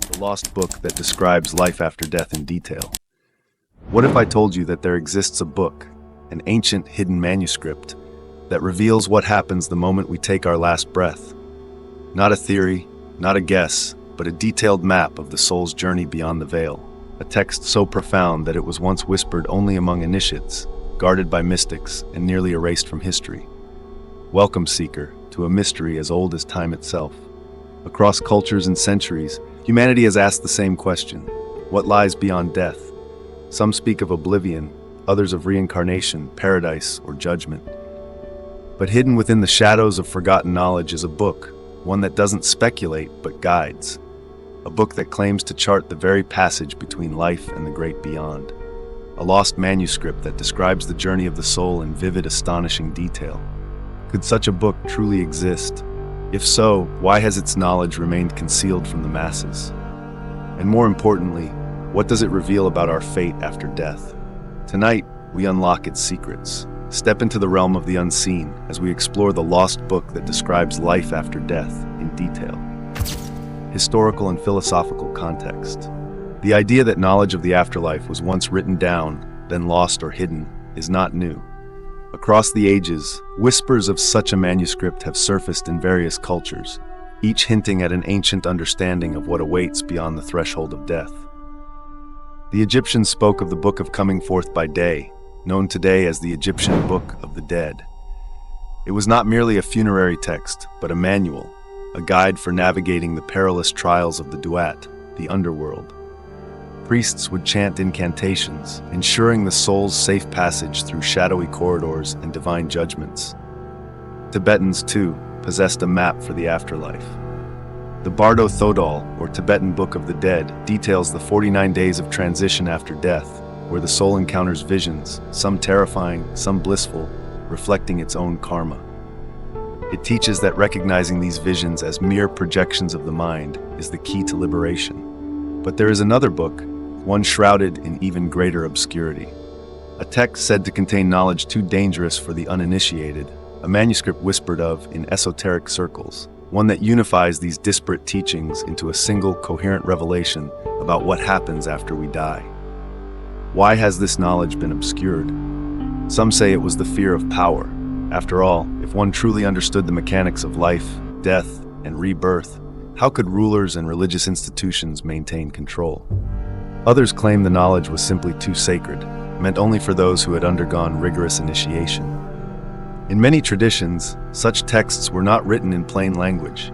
the lost book that describes life after death in detail. What if I told you that there exists a book, an ancient hidden manuscript, that reveals what happens the moment we take our last breath? Not a theory, not a guess, but a detailed map of the soul's journey beyond the veil. A text so profound that it was once whispered only among initiates, guarded by mystics, and nearly erased from history. Welcome, seeker, to a mystery as old as time itself. Across cultures and centuries, humanity has asked the same question: what lies beyond death? Some speak of oblivion, others of reincarnation, paradise, or judgment. But hidden within the shadows of forgotten knowledge is a book, one that doesn't speculate but guides. A book that claims to chart the very passage between life and the great beyond. A lost manuscript that describes the journey of the soul in vivid, astonishing detail. Could such a book truly exist? If so, why has its knowledge remained concealed from the masses? And more importantly, what does it reveal about our fate after death? Tonight, we unlock its secrets. Step into the realm of the unseen as we explore the lost book that describes life after death in detail. Historical and philosophical context. The idea that knowledge of the afterlife was once written down, then lost or hidden, is not new. Across the ages, whispers of such a manuscript have surfaced in various cultures, each hinting at an ancient understanding of what awaits beyond the threshold of death. The Egyptians spoke of the Book of Coming Forth by Day, known today as the Egyptian Book of the Dead. It was not merely a funerary text, but a manual, a guide for navigating the perilous trials of the Duat, the underworld. Priests would chant incantations, ensuring the soul's safe passage through shadowy corridors and divine judgments. Tibetans, too, possessed a map for the afterlife. The Bardo Thodol, or Tibetan Book of the Dead, details the 49 days of transition after death, where the soul encounters visions, some terrifying, some blissful, reflecting its own karma. It teaches that recognizing these visions as mere projections of the mind is the key to liberation. But there is another book, one shrouded in even greater obscurity. A text said to contain knowledge too dangerous for the uninitiated, a manuscript whispered of in esoteric circles, one that unifies these disparate teachings into a single coherent revelation about what happens after we die. Why has this knowledge been obscured? Some say it was the fear of power. After all, if one truly understood the mechanics of life, death, and rebirth, how could rulers and religious institutions maintain control? Others claim the knowledge was simply too sacred, meant only for those who had undergone rigorous initiation. In many traditions, such texts were not written in plain language.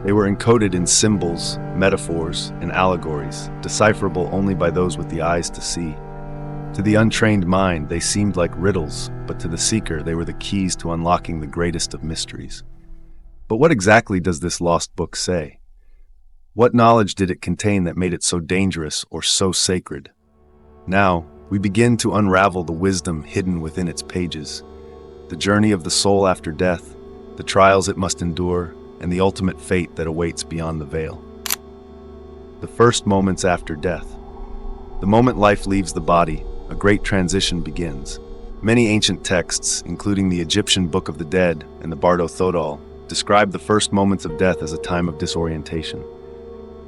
They were encoded in symbols, metaphors, and allegories, decipherable only by those with the eyes to see. To the untrained mind, they seemed like riddles, but to the seeker, they were the keys to unlocking the greatest of mysteries. But what exactly does this lost book say? What knowledge did it contain that made it so dangerous or so sacred? Now, we begin to unravel the wisdom hidden within its pages, the journey of the soul after death, the trials it must endure, and the ultimate fate that awaits beyond the veil. The first moments after death. The moment life leaves the body, a great transition begins. Many ancient texts, including the Egyptian Book of the Dead and the Bardo Thodol, describe the first moments of death as a time of disorientation.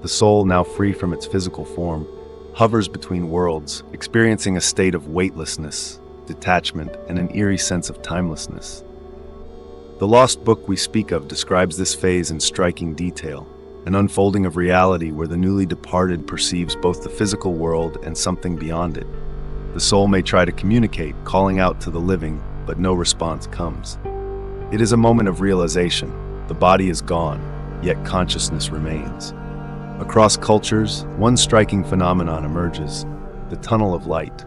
The soul, now free from its physical form, hovers between worlds, experiencing a state of weightlessness, detachment, and an eerie sense of timelessness. The lost book we speak of describes this phase in striking detail, an unfolding of reality where the newly departed perceives both the physical world and something beyond it. The soul may try to communicate, calling out to the living, but no response comes. It is a moment of realization. The body is gone, yet consciousness remains. Across cultures, one striking phenomenon emerges: the tunnel of light.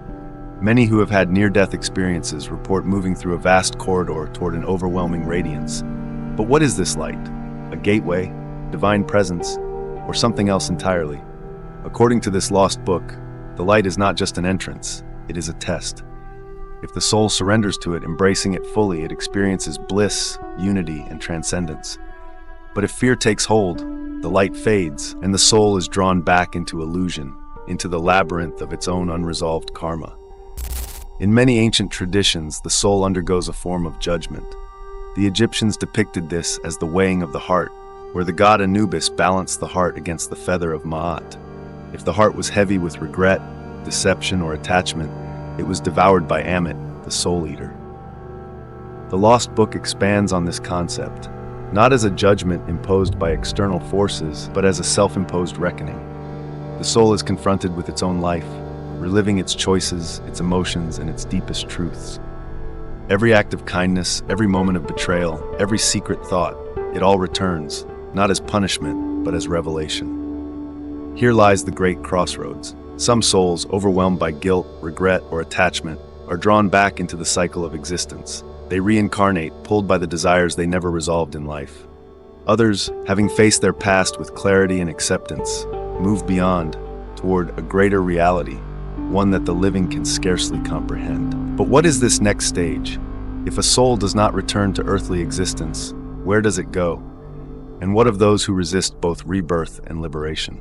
Many who have had near-death experiences report moving through a vast corridor toward an overwhelming radiance. But what is this light? A gateway, divine presence, or something else entirely? According to this lost book, the light is not just an entrance, it is a test. If the soul surrenders to it, embracing it fully, it experiences bliss, unity, and transcendence. But if fear takes hold, the light fades, and the soul is drawn back into illusion, into the labyrinth of its own unresolved karma. In many ancient traditions, the soul undergoes a form of judgment. The Egyptians depicted this as the weighing of the heart, where the god Anubis balanced the heart against the feather of Ma'at. If the heart was heavy with regret, deception, or attachment, it was devoured by Ammit, the soul eater. The Lost Book expands on this concept, not as a judgment imposed by external forces, but as a self-imposed reckoning. The soul is confronted with its own life, reliving its choices, its emotions, and its deepest truths. Every act of kindness, every moment of betrayal, every secret thought, it all returns, not as punishment, but as revelation. Here lies the great crossroads. Some souls, overwhelmed by guilt, regret, or attachment, are drawn back into the cycle of existence. They reincarnate, pulled by the desires they never resolved in life. Others, having faced their past with clarity and acceptance, move beyond, toward a greater reality, one that the living can scarcely comprehend. But what is this next stage? If a soul does not return to earthly existence, where does it go? And what of those who resist both rebirth and liberation?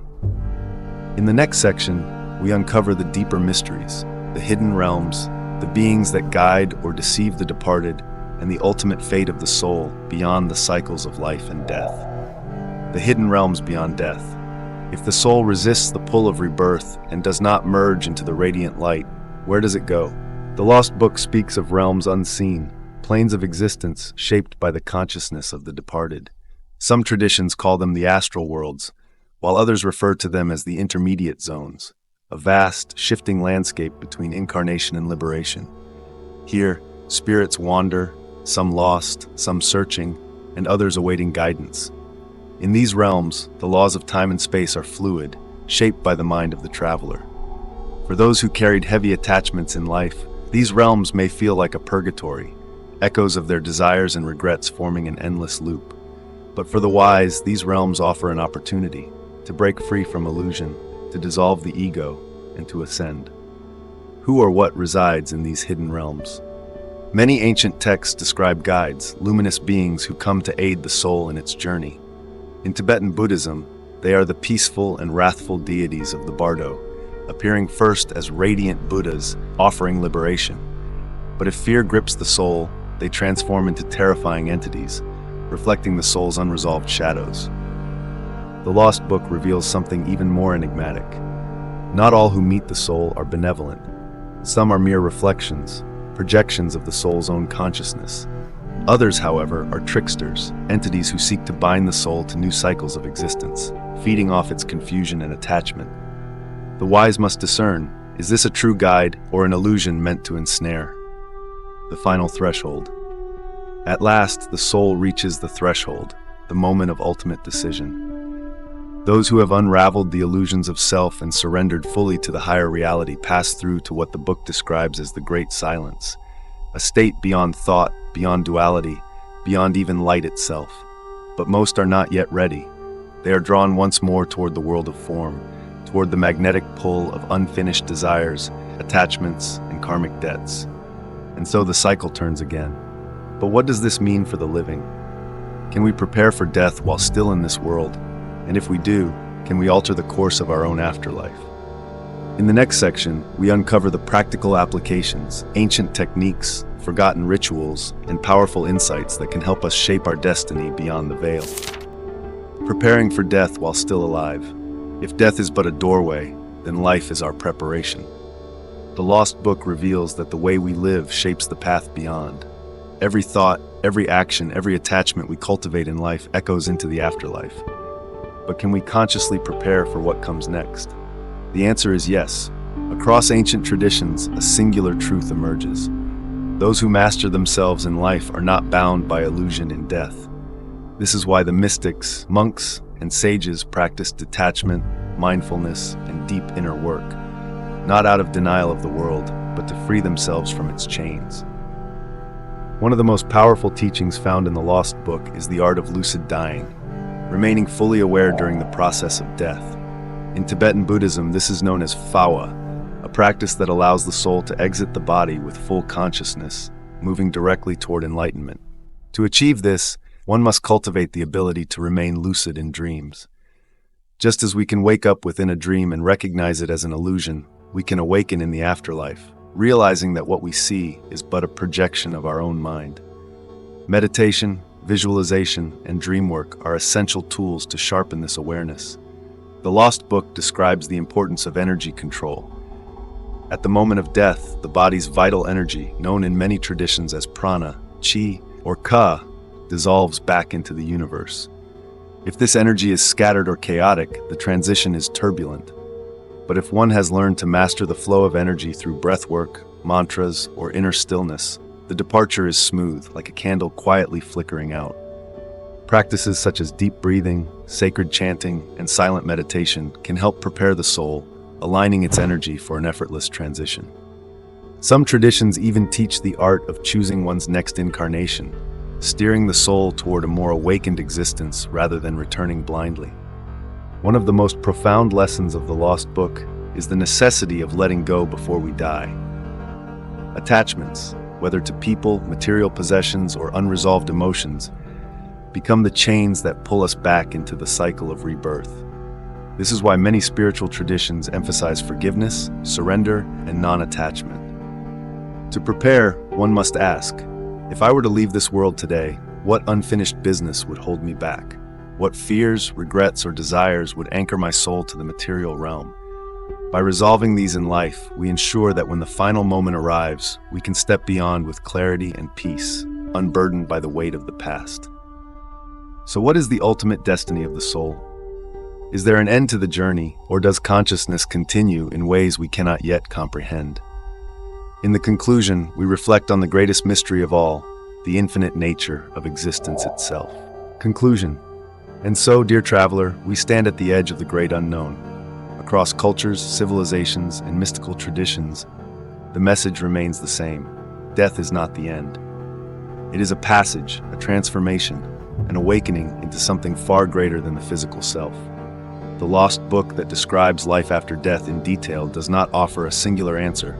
In the next section, we uncover the deeper mysteries, the hidden realms, the beings that guide or deceive the departed, and the ultimate fate of the soul beyond the cycles of life and death. The hidden realms beyond death. If the soul resists the pull of rebirth and does not merge into the radiant light, where does it go? The Lost Book speaks of realms unseen, planes of existence shaped by the consciousness of the departed. Some traditions call them the astral worlds, while others refer to them as the intermediate zones, a vast, shifting landscape between incarnation and liberation. Here, spirits wander, some lost, some searching, and others awaiting guidance. In these realms, the laws of time and space are fluid, shaped by the mind of the traveler. For those who carried heavy attachments in life, these realms may feel like a purgatory, echoes of their desires and regrets forming an endless loop. But for the wise, these realms offer an opportunity to break free from illusion, to dissolve the ego, and to ascend. Who or what resides in these hidden realms? Many ancient texts describe guides, luminous beings who come to aid the soul in its journey. In Tibetan Buddhism, they are the peaceful and wrathful deities of the Bardo, appearing first as radiant Buddhas, offering liberation. But if fear grips the soul, they transform into terrifying entities, reflecting the soul's unresolved shadows. The Lost Book reveals something even more enigmatic. Not all who meet the soul are benevolent. Some are mere reflections, projections of the soul's own consciousness. Others, however, are tricksters, entities who seek to bind the soul to new cycles of existence, feeding off its confusion and attachment. The wise must discern, is this a true guide or an illusion meant to ensnare? The final threshold. At last, the soul reaches the threshold, the moment of ultimate decision. Those who have unraveled the illusions of self and surrendered fully to the higher reality pass through to what the book describes as the Great Silence, a state beyond thought, beyond duality, beyond even light itself. But most are not yet ready. They are drawn once more toward the world of form, toward the magnetic pull of unfinished desires, attachments, and karmic debts. And so the cycle turns again. But what does this mean for the living? Can we prepare for death while still in this world? And if we do, can we alter the course of our own afterlife? In the next section, we uncover the practical applications, ancient techniques, forgotten rituals, and powerful insights that can help us shape our destiny beyond the veil. Preparing for death while still alive. If death is but a doorway, then life is our preparation. The Lost Book reveals that the way we live shapes the path beyond. Every thought, every action, every attachment we cultivate in life echoes into the afterlife. But can we consciously prepare for what comes next? The answer is yes. Across ancient traditions, a singular truth emerges. Those who master themselves in life are not bound by illusion in death. This is why the mystics, monks, and sages practice detachment, mindfulness, and deep inner work, not out of denial of the world, but to free themselves from its chains. One of the most powerful teachings found in the Lost Book is the art of lucid dying, remaining fully aware during the process of death. In Tibetan Buddhism, this is known as phawa, a practice that allows the soul to exit the body with full consciousness, moving directly toward enlightenment. To achieve this, one must cultivate the ability to remain lucid in dreams. Just as we can wake up within a dream and recognize it as an illusion, we can awaken in the afterlife, realizing that what we see is but a projection of our own mind. Meditation, visualization, and dream work are essential tools to sharpen this awareness. The Lost Book describes the importance of energy control. At the moment of death, the body's vital energy, known in many traditions as prana, chi, or ka, dissolves back into the universe. If this energy is scattered or chaotic, the transition is turbulent. But if one has learned to master the flow of energy through breathwork, mantras, or inner stillness, the departure is smooth, like a candle quietly flickering out. Practices such as deep breathing, sacred chanting, and silent meditation can help prepare the soul, aligning its energy for an effortless transition. Some traditions even teach the art of choosing one's next incarnation, steering the soul toward a more awakened existence rather than returning blindly. One of the most profound lessons of the Lost Book is the necessity of letting go before we die. Attachments, whether to people, material possessions, or unresolved emotions, become the chains that pull us back into the cycle of rebirth. This is why many spiritual traditions emphasize forgiveness, surrender, and non-attachment. To prepare, one must ask, if I were to leave this world today, what unfinished business would hold me back? What fears, regrets, or desires would anchor my soul to the material realm? By resolving these in life, we ensure that when the final moment arrives, we can step beyond with clarity and peace, unburdened by the weight of the past. So what is the ultimate destiny of the soul? Is there an end to the journey, or does consciousness continue in ways we cannot yet comprehend? In the conclusion, we reflect on the greatest mystery of all, the infinite nature of existence itself. Conclusion. And so, dear traveler, we stand at the edge of the great unknown. Across cultures, civilizations, and mystical traditions, the message remains the same. Death is not the end. It is a passage, a transformation, an awakening into something far greater than the physical self. The Lost Book that describes life after death in detail does not offer a singular answer,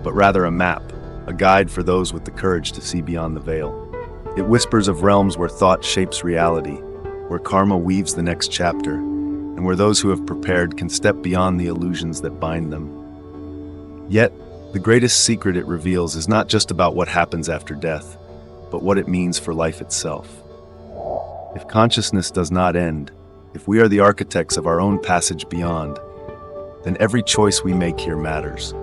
but rather a map, a guide for those with the courage to see beyond the veil. It whispers of realms where thought shapes reality, where karma weaves the next chapter, and where those who have prepared can step beyond the illusions that bind them. Yet, the greatest secret it reveals is not just about what happens after death, but what it means for life itself. If consciousness does not end, if we are the architects of our own passage beyond, then every choice we make here matters.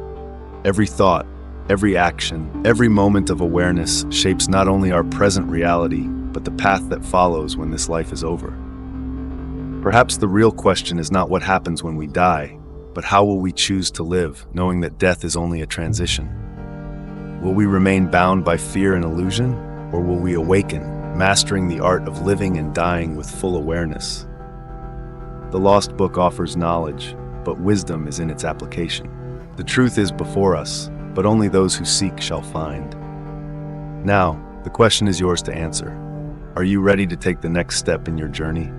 Every thought, every action, every moment of awareness shapes not only our present reality, but the path that follows when this life is over. Perhaps the real question is not what happens when we die, but how will we choose to live, knowing that death is only a transition? Will we remain bound by fear and illusion, or will we awaken, mastering the art of living and dying with full awareness? The Lost Book offers knowledge, but wisdom is in its application. The truth is before us, but only those who seek shall find. Now, the question is yours to answer. Are you ready to take the next step in your journey?